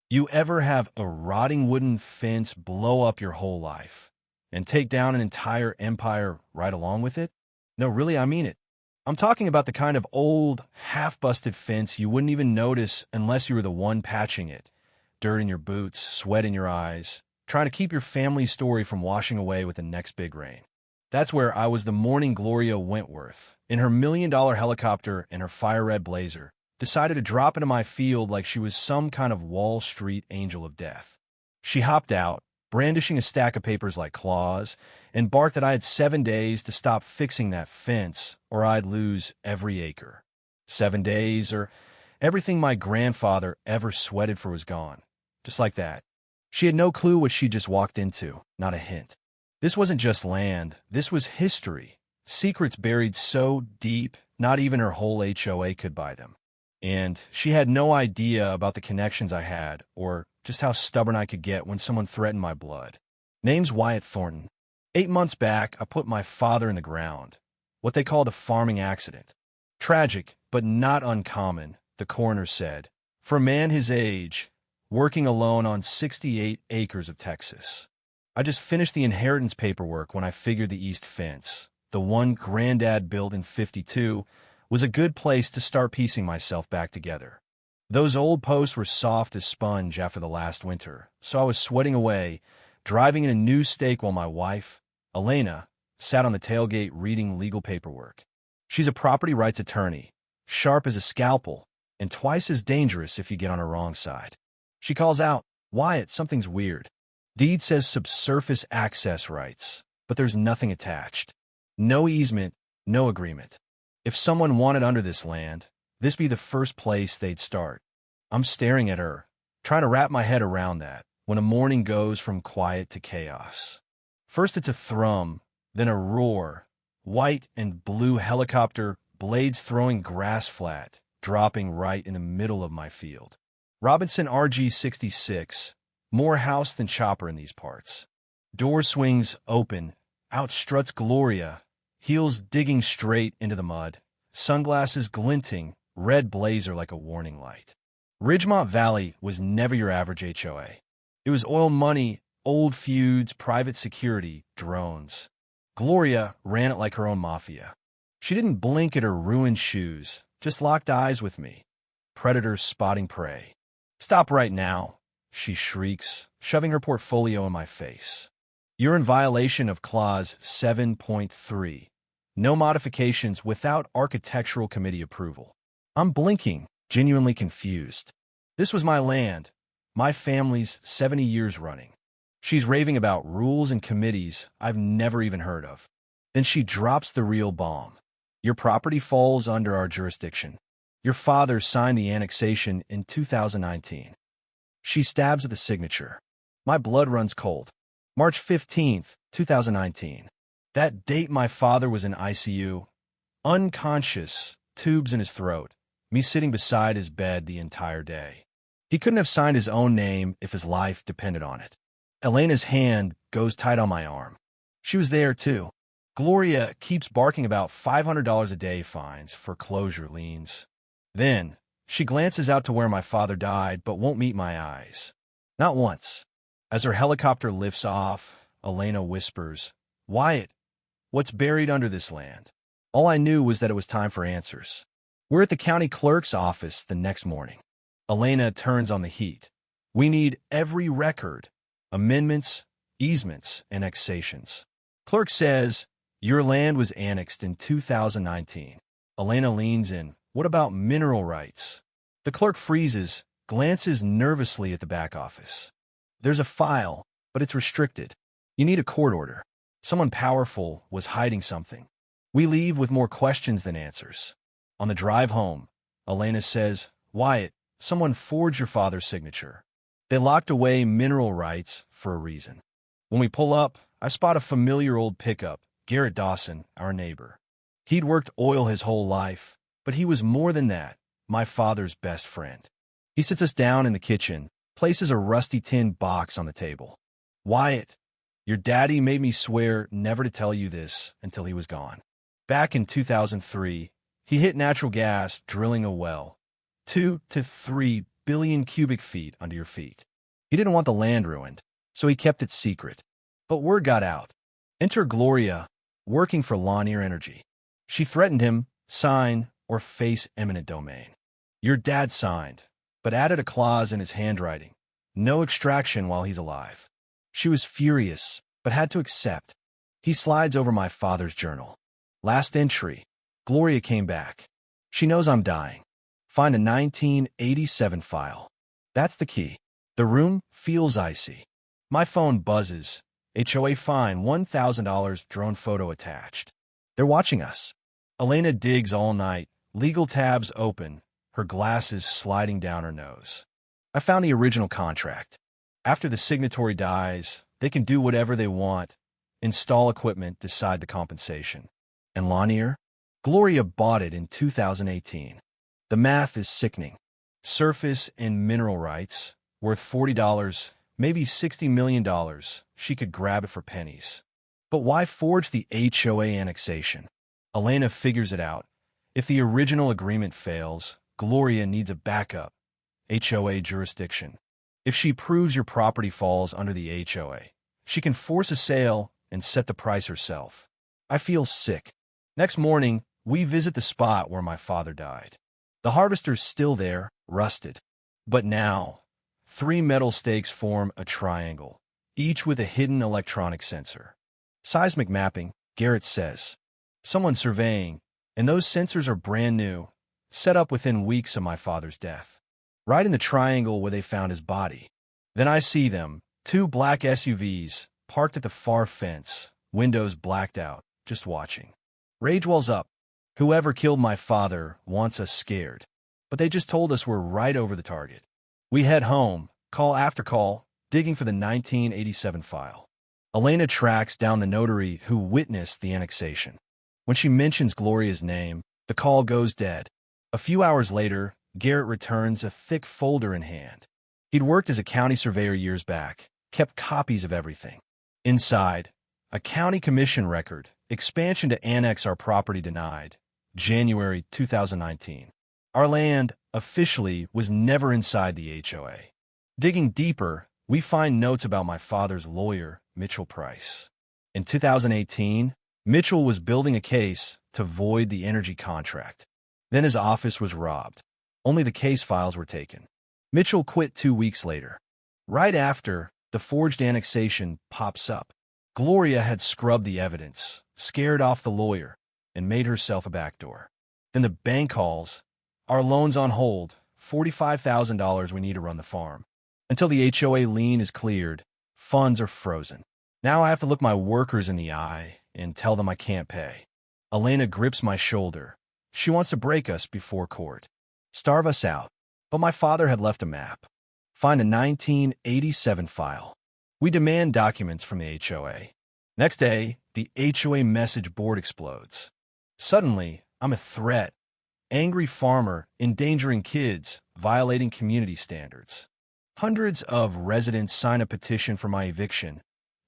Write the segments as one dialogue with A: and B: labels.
A: You ever have a rotting wooden fence blow up your whole life and take down an entire empire right along with it? No, really, I mean it. I'm talking about the kind of old, half-busted fence you wouldn't even notice unless you were the one patching it. Dirt in your boots, sweat in your eyes, trying to keep your family's story from washing away with the next big rain. That's where I was the morning Gloria Wentworth, in her $1 million helicopter and her fire-red blazer, decided to drop into my field like she was some kind of Wall Street angel of death. She hopped out, brandishing a stack of papers like claws, and barked that I had 7 days to stop fixing that fence or I'd lose every acre. 7 days, or everything my grandfather ever sweated for was gone. Just like that. She had no clue what she just walked into, not a hint. This wasn't just land, this was history. Secrets buried so deep, not even her whole HOA could buy them. And she had no idea about the connections I had, or just how stubborn I could get when someone threatened my blood. Name's Wyatt Thornton. 8 months back, I put my father in the ground. What they called a farming accident. Tragic, but not uncommon, the coroner said. For a man his age, working alone on 68 acres of Texas. I just finished the inheritance paperwork when I figured the east fence, the one Granddad built in '52, was a good place to start piecing myself back together. Those old posts were soft as sponge after the last winter, so I was sweating away, driving in a new stake while my wife, Elena, sat on the tailgate reading legal paperwork. She's a property rights attorney, sharp as a scalpel, and twice as dangerous if you get on her wrong side. She calls out, "Wyatt, something's weird. Deed says subsurface access rights, but there's nothing attached. No easement, no agreement. If someone wanted under this land, this be the first place they'd start." I'm staring at her, trying to wrap my head around that, when a morning goes from quiet to chaos. First it's a thrum, then a roar, white and blue helicopter, blades throwing grass flat, dropping right in the middle of my field. Robinson RG-66, more house than chopper in these parts. Door swings open, out struts Gloria, heels digging straight into the mud, sunglasses glinting, red blazer like a warning light. Ridgemont Valley was never your average HOA. It was oil money, old feuds, private security, drones. Gloria ran it like her own mafia. She didn't blink at her ruined shoes, just locked eyes with me. Predators spotting prey. "Stop right now," she shrieks, shoving her portfolio in my face. "You're in violation of Clause 7.3. No modifications without architectural committee approval." I'm blinking, genuinely confused. This was my land, my family's 70 years running. She's raving about rules and committees I've never even heard of. Then she drops the real bomb. "Your property falls under our jurisdiction. Your father signed the annexation in 2019. She stabs at the signature. My blood runs cold. March 15th, 2019. That date my father was in ICU, unconscious, tubes in his throat, me sitting beside his bed the entire day. He couldn't have signed his own name if his life depended on it. Elena's hand goes tight on my arm. She was there, too. Gloria keeps barking about $500 a day fines, foreclosure liens. Then, she glances out to where my father died but won't meet my eyes. Not once. As her helicopter lifts off, Elena whispers, "Wyatt, what's buried under this land?" All I knew was that it was time for answers. We're at the county clerk's office the next morning. Elena turns on the heat. "We need every record. Amendments, easements, annexations." Clerk says, "Your land was annexed in 2019. Elena leans in. "What about mineral rights?" The clerk freezes, glances nervously at the back office. "There's a file, but it's restricted. You need a court order. Someone powerful was hiding something." We leave with more questions than answers. On the drive home, Elena says, "Wyatt, someone forged your father's signature. They locked away mineral rights for a reason." When we pull up, I spot a familiar old pickup, Garrett Dawson, our neighbor. He'd worked oil his whole life, but he was more than that, my father's best friend. He sits us down in the kitchen, places a rusty tin box on the table. "Wyatt, your daddy made me swear never to tell you this until he was gone. Back in 2003, he hit natural gas drilling a well. $2 to $3 billion cubic feet under your feet. He didn't want the land ruined, so he kept it secret. But word got out. Enter Gloria, working for Lanier Energy. She threatened him, sign or face eminent domain. Your dad signed, but added a clause in his handwriting. No extraction while he's alive. She was furious, but had to accept. He slides over my father's journal. Last entry. Gloria came back. She knows I'm dying. Find a 1987 file. That's the key. The room feels icy. My phone buzzes. HOA fine, $1,000, drone photo attached. They're watching us. Elena digs all night, legal tabs open, her glasses sliding down her nose. I found the original contract. After the signatory dies, they can do whatever they want, install equipment, decide the compensation. And Lanier? Gloria bought it in 2018. The math is sickening. Surface and mineral rights, worth $40, maybe $60 million. She could grab it for pennies. But why forge the HOA annexation? Elena figures it out. If the original agreement fails, Gloria needs a backup. HOA jurisdiction. If she proves your property falls under the HOA, she can force a sale and set the price herself. I feel sick. Next morning, we visit the spot where my father died. The harvester's still there, rusted. But now, 3 metal stakes form a triangle, each with a hidden electronic sensor. Seismic mapping, Garrett says. Someone surveying, and those sensors are brand new, set up within weeks of my father's death. Right in the triangle where they found his body. Then I see them, 2 black SUVs, parked at the far fence, windows blacked out, just watching. Rage wells up. Whoever killed my father wants us scared. But they just told us we're right over the target. We head home, call after call, digging for the 1987 file. Elena tracks down the notary who witnessed the annexation. When she mentions Gloria's name, the call goes dead. A few hours later, Garrett returns, a thick folder in hand. He'd worked as a county surveyor years back, kept copies of everything. Inside, a county commission record, expansion to annex our property denied, January 2019. Our land, officially, was never inside the HOA. Digging deeper, we find notes about my father's lawyer, Mitchell Price. In 2018, Mitchell was building a case to void the energy contract. Then his office was robbed. Only the case files were taken. Mitchell quit 2 weeks later. Right after, the forged annexation pops up. Gloria had scrubbed the evidence, scared off the lawyer, and made herself a backdoor. Then the bank calls. Our loan's on hold, $45,000 we need to run the farm. Until the HOA lien is cleared, funds are frozen. Now I have to look my workers in the eye and tell them I can't pay. Elena grips my shoulder. She wants to break us before court. Starve us out. But my father had left a map. Find a 1987 file. We demand documents from the HOA. Next day, the HOA message board explodes. Suddenly, I'm a threat. Angry farmer, endangering kids, violating community standards. Hundreds of residents sign a petition for my eviction.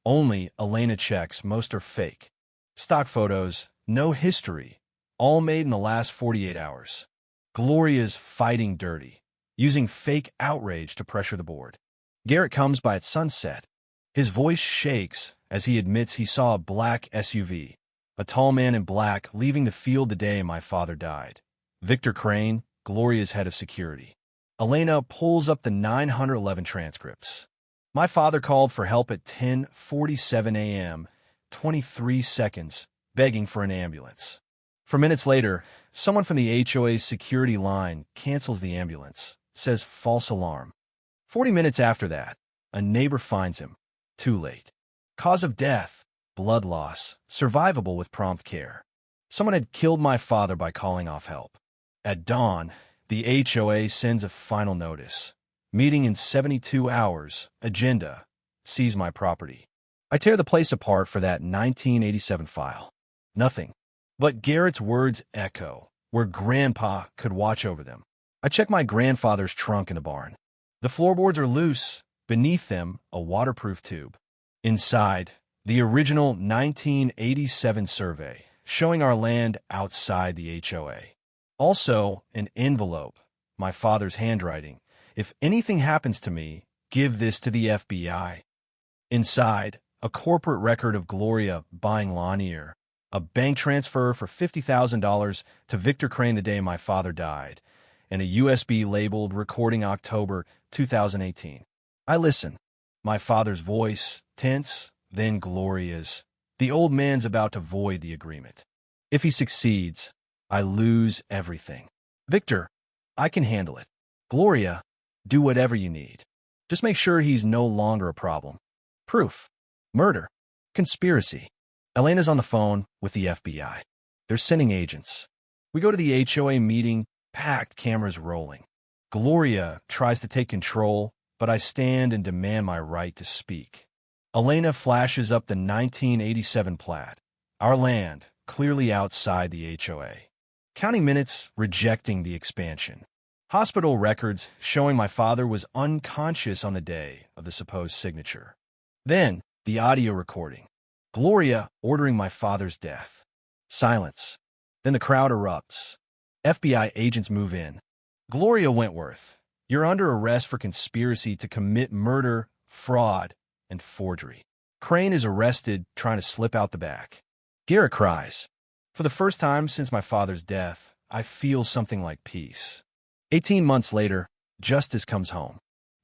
A: Only Elena checks, most are fake. Stock photos, no history, all made in the last 48 hours. Gloria's fighting dirty, using fake outrage to pressure the board. Garrett comes by at sunset. His voice shakes as he admits he saw a black SUV, a tall man in black leaving the field the day my father died. Victor Crane, Gloria's head of security. Elena pulls up the 911 transcripts. My father called for help at 10:47 a.m., 23 seconds, begging for an ambulance. 4 minutes later, someone from the HOA's security line cancels the ambulance, says false alarm. 40 minutes after that, a neighbor finds him. Too late. Cause of death, blood loss, survivable with prompt care. Someone had killed my father by calling off help. At dawn, the HOA sends a final notice. Meeting in 72 hours, agenda, seize my property. I tear the place apart for that 1987 file. Nothing. But Garrett's words echo, where Grandpa could watch over them. I check my grandfather's trunk in the barn. The floorboards are loose. Beneath them, a waterproof tube. Inside, the original 1987 survey, showing our land outside the HOA. Also, an envelope, my father's handwriting, If anything happens to me, give this to the FBI. Inside, a corporate record of Gloria buying Lanier, a bank transfer for $50,000 to Victor Crane the day my father died, and a USB labeled recording October 2018. I listen. My father's voice, tense, then Gloria's. The old man's about to void the agreement. If he succeeds, I lose everything. Victor, I can handle it. Gloria, do whatever you need. Just make sure he's no longer a problem. Proof. Murder. Conspiracy. Elena's on the phone with the FBI. They're sending agents. We go to the HOA meeting, packed, cameras rolling. Gloria tries to take control, but I stand and demand my right to speak. Elena flashes up the 1987 plat. Our land, clearly outside the HOA. County minutes rejecting the expansion. Hospital records showing my father was unconscious on the day of the supposed signature. Then, the audio recording. Gloria ordering my father's death. Silence. Then the crowd erupts. FBI agents move in. Gloria Wentworth, you're under arrest for conspiracy to commit murder, fraud, and forgery. Crane is arrested trying to slip out the back. Garrett cries. For the first time since my father's death, I feel something like peace. 18 months later, justice comes home.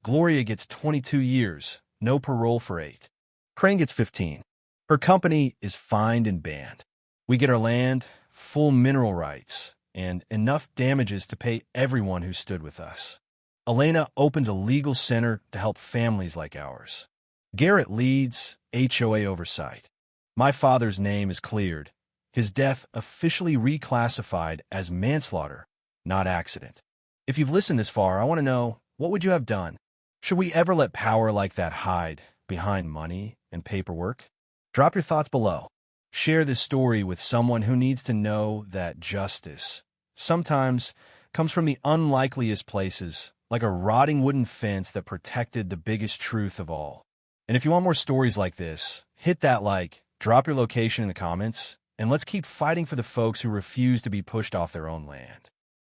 A: Gloria gets 22 years, no parole for 8. Crane gets 15. Her company is fined and banned. We get our land, full mineral rights, and enough damages to pay everyone who stood with us. Elena opens a legal center to help families like ours. Garrett leads HOA oversight. My father's name is cleared. His death officially reclassified as manslaughter, not accident. If you've listened this far, I want to know, what would you have done? Should we ever let power like that hide behind money and paperwork? Drop your thoughts below. Share this story with someone who needs to know that justice sometimes comes from the unlikeliest places, like a rotting wooden fence that protected the biggest truth of all. And if you want more stories like this, hit that like, drop your location in the comments, and let's keep fighting for the folks who refuse to be pushed off their own land.